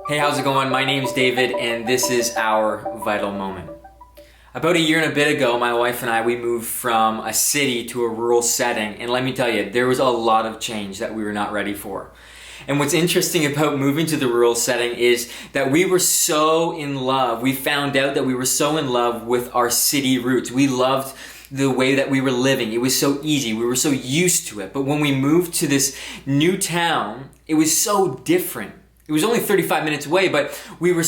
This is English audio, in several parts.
Hey, how's it going? My name's David, and this is our Vital Moment. About a year and a bit ago, my wife and I, we moved from a city to a rural setting, and let me tell you, there was a lot of change that we were not ready for. And what's interesting about moving to the rural setting is that we were so in love. We found out that we were so in love with our city roots. We loved the way that we were living. It was so easy. We were so used to it. But when we moved to this new town, it was so different. It was only 35 minutes away, but we were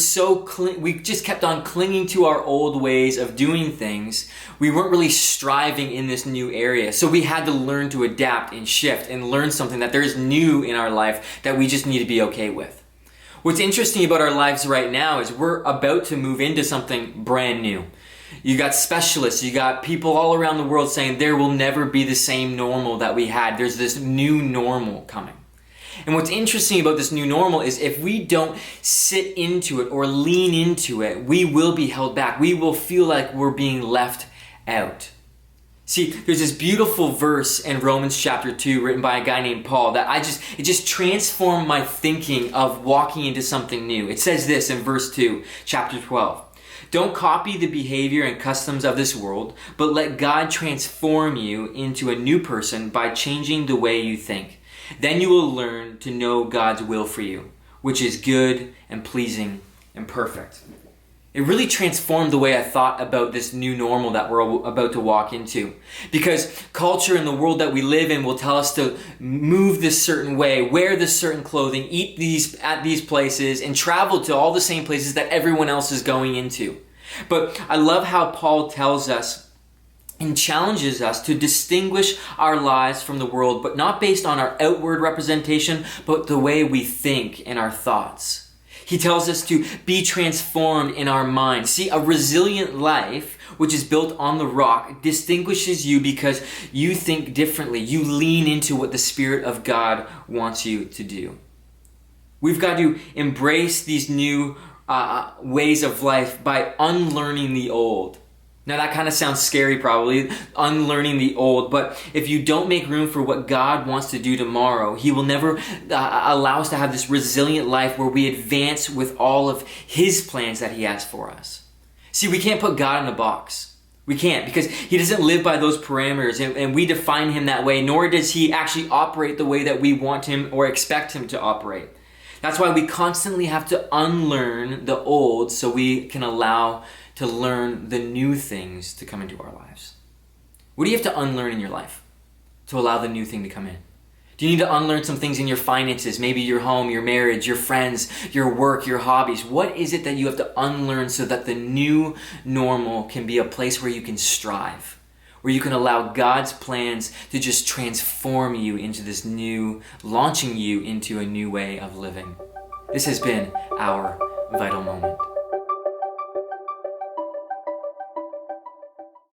we just kept on clinging to our old ways of doing things. We weren't really striving in this new area. So we had to learn to adapt and shift and learn something that there is new in our life that we just need to be okay with. What's interesting about our lives right now is we're about to move into something brand new. You got specialists, you got people all around the world saying there will never be the same normal that we had. There's this new normal coming. And what's interesting about this new normal is if we don't sit into it or lean into it, we will be held back. We will feel like we're being left out. See, there's this beautiful verse in Romans chapter 2 written by a guy named Paul that it just transformed my thinking of walking into something new. It says this in verse 2, chapter 12. Don't copy the behavior and customs of this world, but let God transform you into a new person by changing the way you think. Then you will learn to know God's will for you, which is good and pleasing and perfect. It really transformed the way I thought about this new normal that we're about to walk into. Because culture and the world that we live in will tell us to move this certain way, wear this certain clothing, eat at these places, and travel to all the same places that everyone else is going into. But I love how Paul tells us and challenges us to distinguish our lives from the world, but not based on our outward representation, but the way we think and our thoughts. He tells us to be transformed in our minds. See, a resilient life, which is built on the rock, distinguishes you because you think differently. You lean into what the Spirit of God wants you to do. We've got to embrace these new ways of life by unlearning the old. Now that kind of sounds scary probably, unlearning the old, but if you don't make room for what God wants to do tomorrow, He will never allow us to have this resilient life where we advance with all of His plans that He has for us. See, we can't put God in a box. We can't, because He doesn't live by those parameters, and we define Him that way, nor does He actually operate the way that we want Him or expect Him to operate. That's why we constantly have to unlearn the old so we can allow to learn the new things to come into our lives. What do you have to unlearn in your life to allow the new thing to come in? Do you need to unlearn some things in your finances, maybe your home, your marriage, your friends, your work, your hobbies? What is it that you have to unlearn so that the new normal can be a place where you can strive, where you can allow God's plans to just transform you into this new, launching you into a new way of living? This has been our Vital Moment.